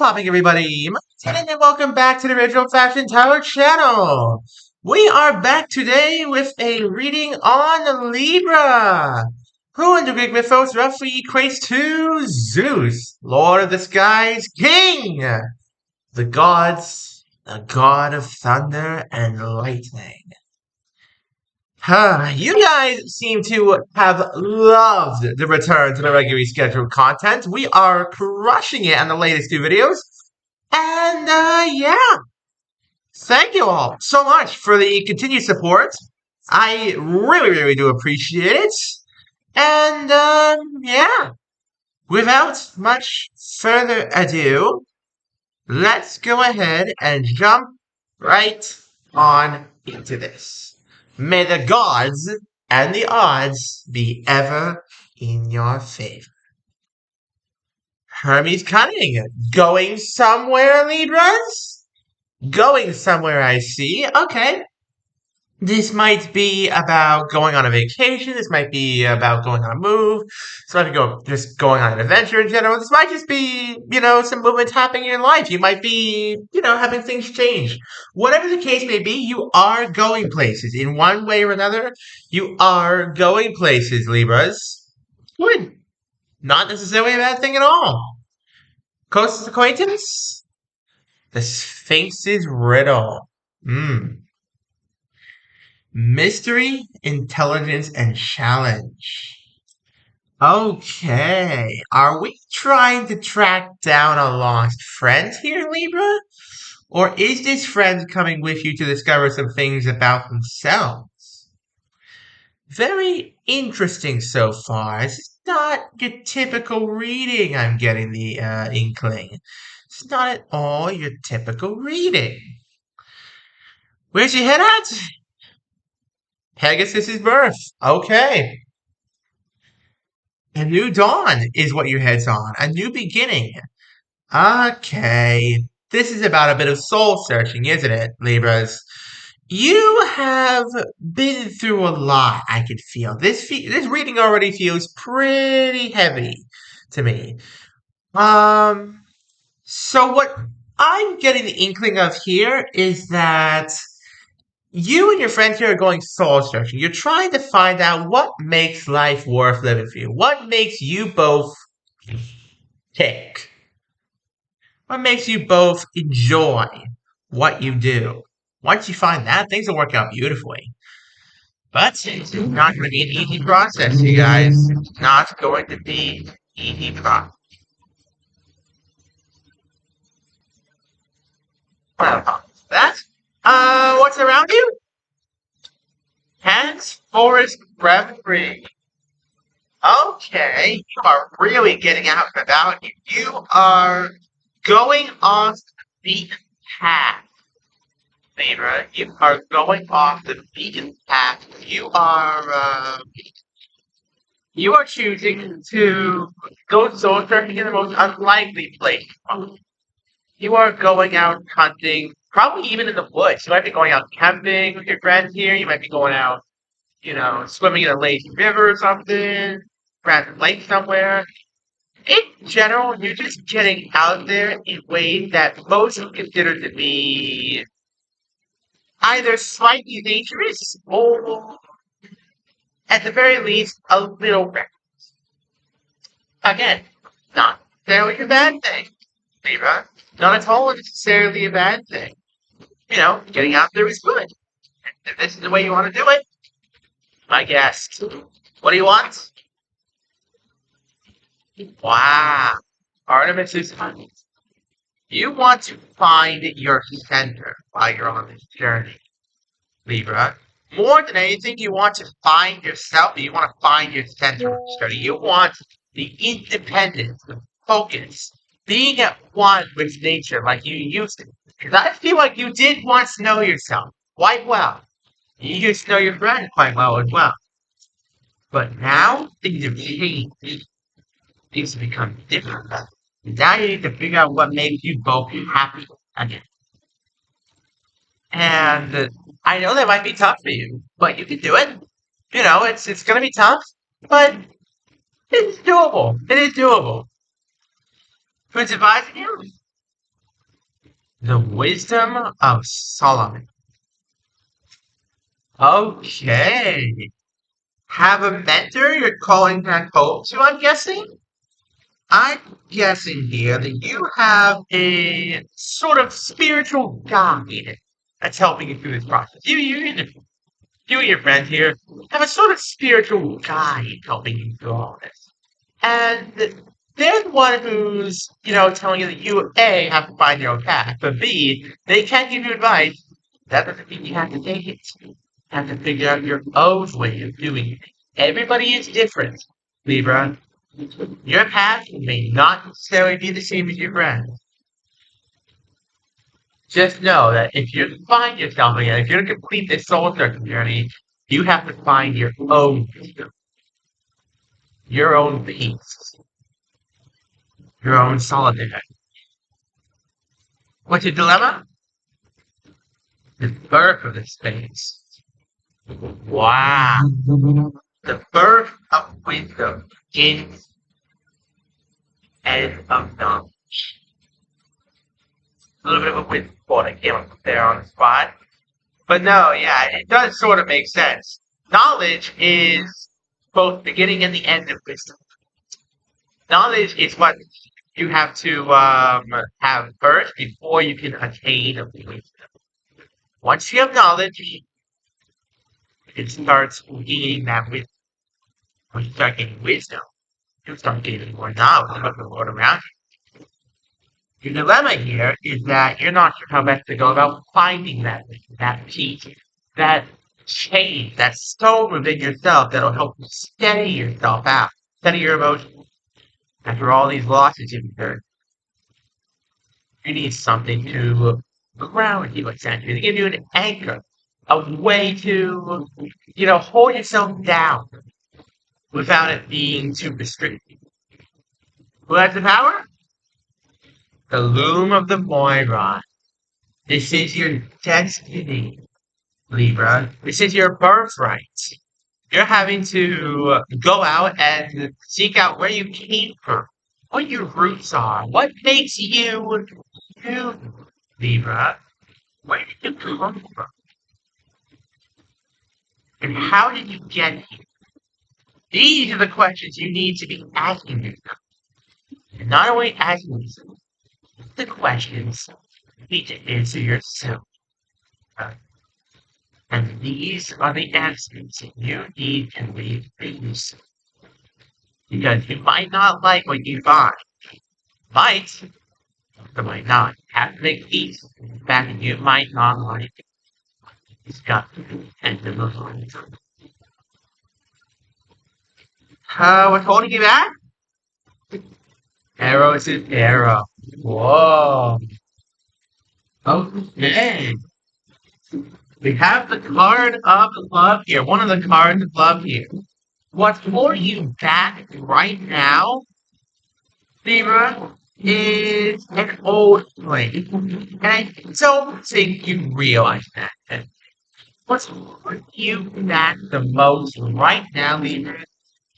popping, everybody? And welcome back to the Original Fashion Tarot channel. We are back today with a reading on Libra, who in the Greek mythos roughly equates to Zeus, Lord of the Skies, King, the gods, the god of thunder and lightning. You guys seem to have loved the return to the regularly scheduled content. We are crushing it on the latest two videos. And, yeah, thank you all so much for the continued support. I really do appreciate it. And, yeah, without much further ado, let's go ahead and jump right on into this. May the gods and the odds be ever in your favor. Hermes Cunning, going somewhere, Libras? Going somewhere, I see. Okay. This might be about going on a vacation. This might be about going on a move. This might be just going on an adventure in general. This might just be, some movement happening in your life. You might be, having things change. Whatever the case may be, you are going places. In one way or another, you are going places, Libras. Good. Not necessarily a bad thing at all. Closest acquaintance? The Sphinx's riddle. Mystery, intelligence, and challenge. Okay. Are we trying to track down a lost friend here, Libra? Or is this friend coming with you to discover some things about themselves? Very interesting so far. This is not your typical reading, I'm getting the inkling. It's not at all your typical reading. Where's your head at? Pegasus's birth. Okay. A new dawn is what your head's on. A new beginning. Okay. This is about a bit of soul searching, isn't it, Libras? You have been through a lot, I can feel. This reading already feels pretty heavy to me. So what I'm getting the inkling of here is that you and your friend here are going soul searching. You're trying to find out what makes life worth living for you. What makes you both tick? What makes you both enjoy what you do? Once you find that, things will work out beautifully. But it's not going to be an easy process, you guys. It's not going to be an easy process. That's what's around you? Hands, forest, reverie. Okay, you are really getting out and about. You are going off the beaten path, Libra. You are going off the beaten path. You are choosing to go soul searching in the most unlikely place. You are going out hunting, probably even in the woods. You might be going out camping with your friends here. You might be going out, swimming in a lazy river or something, random lake somewhere. In general, you're just getting out there in ways that most consider to be either slightly dangerous or, at the very least, a little reckless. Again, not necessarily a bad thing, Libra. Not at all necessarily a bad thing. Getting out there is good. If this is the way you want to do it, my guess. What do you want? Wow. Artemis is funny. You want to find your center while you're on this journey, Libra. More than anything, you want to find yourself. You want to find your center on this journey. You want the independence, the focus, being at one with nature like you used to. Because I feel like you did once know yourself quite well. You used to know your friend quite well as well. But now things have changed. Things have become different. Now you need to figure out what makes you both happy again. And I know that might be tough for you, but you can do it. It's going to be tough, but it's doable. It is doable. Who's advising you? The wisdom of Solomon. Okay. Have a mentor you're calling back home to, I'm guessing? I'm guessing here that you have a sort of spiritual guide that's helping you through this process. You and your friend here have a sort of spiritual guide helping you through all this. And they're the one who's, telling you that you, A, have to find your own path, but B, they can't give you advice. That doesn't mean you have to take it. You have to figure out your own way of doing it. Everybody is different, Libra. Your path may not necessarily be the same as your friend's. Just know that if you find yourself again, if you're to complete this soul searching journey, you have to find your own wisdom, your own peace, your own solitude. What's your dilemma? The birth of the space. Wow. The birth of wisdom in and of knowledge. A little bit of a wisdom quote I came up with there on the spot. But no, yeah, it does sort of make sense. Knowledge is both beginning and the end of wisdom. Knowledge is what you have to have first before you can attain wisdom. Once you have knowledge, it starts gaining that wisdom. When you start getting wisdom, you start gaining more knowledge about the world around you. Your dilemma here is that you're not sure how best to go about finding that wisdom, that peace, that change, that stone within yourself that'll help you steady yourself out, steady your emotions. After all these losses you've incurred, you need something to ground you, essentially, to give you an anchor, a way to, hold yourself down without it being too restrictive. Who has the power? The loom of the Moiron. This is your destiny, Libra. This is your birthright. You're having to go out and seek out where you came from, what your roots are, what makes you you, Libra. Where did you come from? And how did you get here? These are the questions you need to be asking yourself. And not only asking yourself, the questions you need to answer yourself. And these are the answers you need to leave for yourself. Because you might not like what you find. Might, but might not. Have to make peace. In fact, you might not like it. It's got to be end of the line. What's holding you back? Arrow is an arrow. Whoa. Okay. We have the card of love here. One of the cards of love here. What's holding you back right now, Libra, is an old flame. And I don't think you realize that. What's holding you back the most right now, Libra,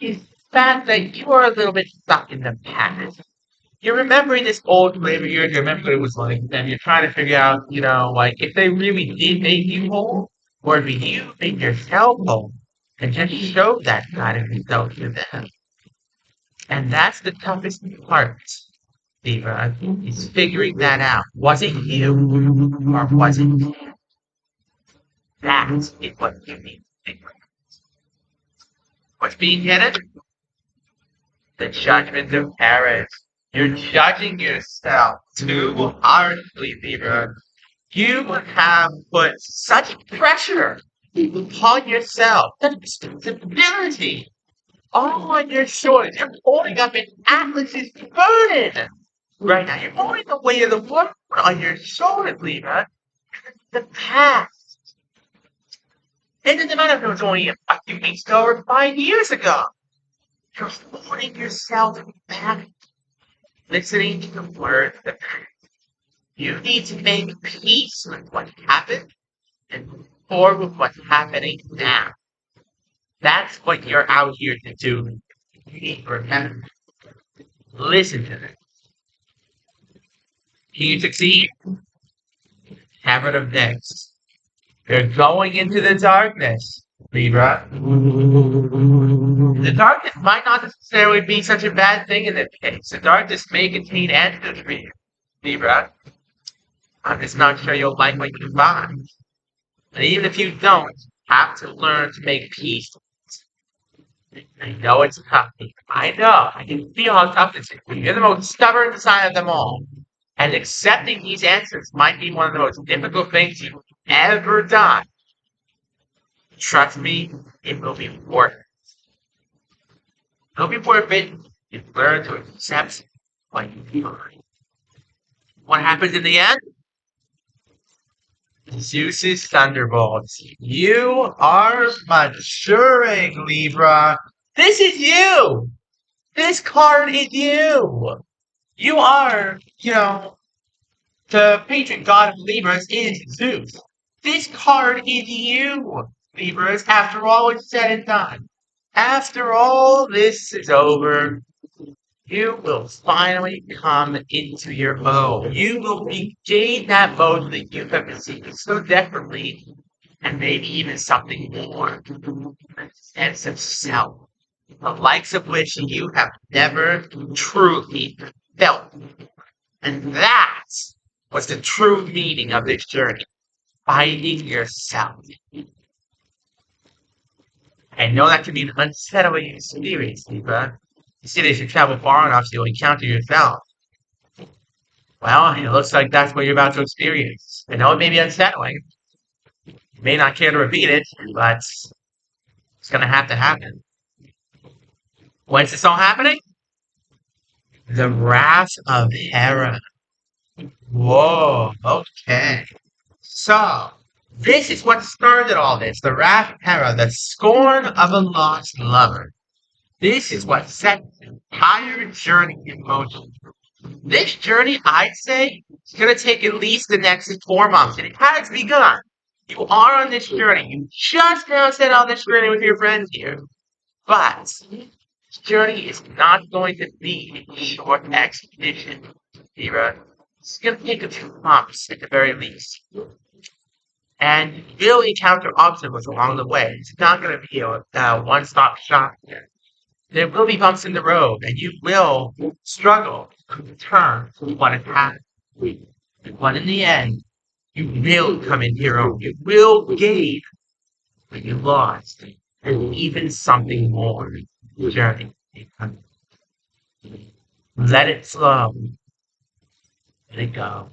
is the fact that you are a little bit stuck in the past. You're remembering this old flame of yours, you remember what it was like, and you're trying to figure out, like if they really did make you whole, or if you made yourself whole, and just show that side of yourself to them. And that's the toughest part, Libra, is figuring that out. Was it you, or was it them? That is what you need to figure out. What's being hidden? The judgment of parents. You're judging yourself too harshly, Libra. You have put such pressure upon yourself, such responsibility all on your shoulders. You're holding up an Atlas's burden right now. You're holding the weight of the world on your shoulders, Libra. The past. It doesn't matter if it was only a few weeks ago or 5 years ago. You're holding yourself back, listening to the words that you need to make peace with what happened and move forward with what's happening now. That's what you're out here to do. You need to remember. Listen to them. Can you succeed? Hammer of Nyx. You're going into the darkness, Libra. The darkness might not necessarily be such a bad thing in this case. The darkness may contain answers for you, Libra. I'm just not sure you'll like what you find. And even if you don't, you have to learn to make peace. I know it's tough. I know. I can feel how tough it is. You're the most stubborn side of them all. And accepting these answers might be one of the most difficult things you've ever done. Trust me, it will be worth it. It'll be worth it if you learn to accept what you find. What happens in the end? Zeus's Thunderbolts. You are maturing, Libra. This is you. This card is you. You are, the patron god of Libras is Zeus. This card is you, Libras, after all is said and done. After all this is over, you will finally come into your mode. You will regain that mode that you have been seeking so desperately, and maybe even something more. A sense of self, the likes of which you have never truly felt. And that was the true meaning of this journey. Finding yourself. I know that can be an unsettling experience, Libra. You see, if you travel far enough, you'll encounter yourself. Well, it looks like that's what you're about to experience. I know it may be unsettling. You may not care to repeat it, but it's going to happen. When's this all happening? The Wrath of Hera. Whoa, okay. So, this is what started all this. The Wrath of Hera, the scorn of a lost lover. This is what set the entire journey in motion. This journey, I'd say, is going to take at least the next 4 months. And it has begun. You are on this journey. You just now set on this journey with your friends here. But this journey is not going to be a short expedition, Libra. It's going to take a few months at the very least. And you will encounter obstacles along the way. It's not going to be a one-stop shop here. There will be bumps in the road, and you will struggle to return to what has happened. But in the end, you will come into your own. You will gain what you lost, and even something more. Journey. Let it flow. Let it go.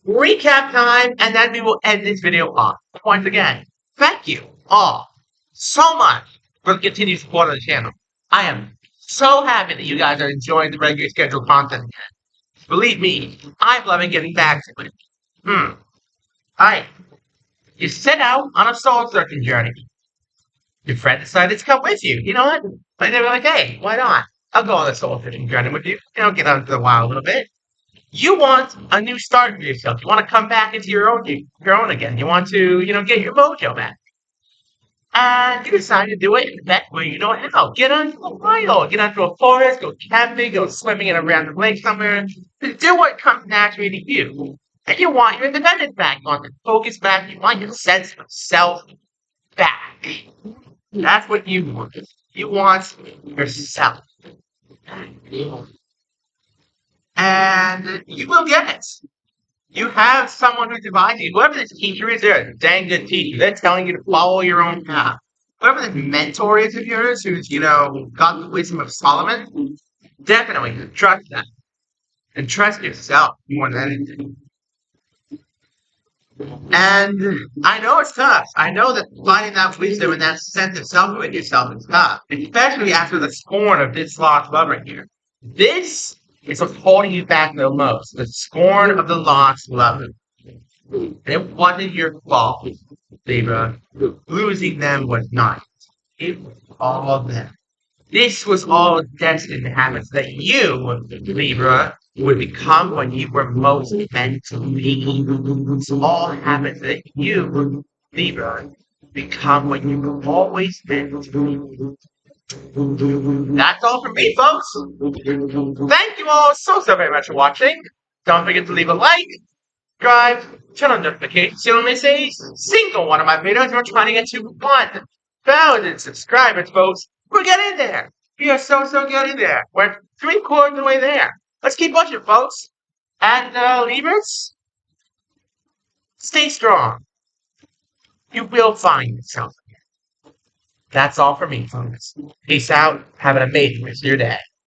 Recap time, and then we will end this video off. Once again, thank you all so much for the continued support of the channel. I am so happy that you guys are enjoying the regular scheduled content. Believe me, I'm loving getting back to it. You set out on a soul searching journey. Your friend decided to come with you. You know what? But they were like, hey, why not? I'll go on a soul searching journey with you. Get out into the wild a little bit. You want a new start for yourself. You want to come back into your own again. You want to, get your mojo back. And you decide to do it that way you know how. Get onto a wild. Get onto a forest, go camping, go swimming in a random lake somewhere. Do what comes naturally to you. And you want your independence back. You want to focus back. You want your sense of self back. That's what you want. You want yourself. And you will get it. You have someone who's advising you. Whoever this teacher is, they're a dang good teacher. They're telling you to follow your own path. Whoever this mentor is of yours, who's, got the wisdom of Solomon, definitely trust them. And trust yourself more than anything. And I know it's tough. I know that finding that wisdom and that sense of self within yourself is tough. Especially after the scorn of this lost lover here. This is what's holding you back the most. The scorn of the lost lover. And it wasn't your fault, Libra. Losing them was not. It was all of them. This was all destined to happen so that you, Libra, would become what you were most meant to be. This all happened so that you, Libra, become what you were always meant to be. That's all from me, folks. Thank you all so very much for watching. Don't forget to leave a like, subscribe, turn on notifications so you don't miss a single one of my videos. We're trying to get to 1,000 subscribers, folks. We're getting there. We are so getting there. We're three-quarters of the way there. Let's keep pushing, folks. And Libras, stay strong. You will find something. That's all for me, folks. Peace out. Have an amazing rest of your day.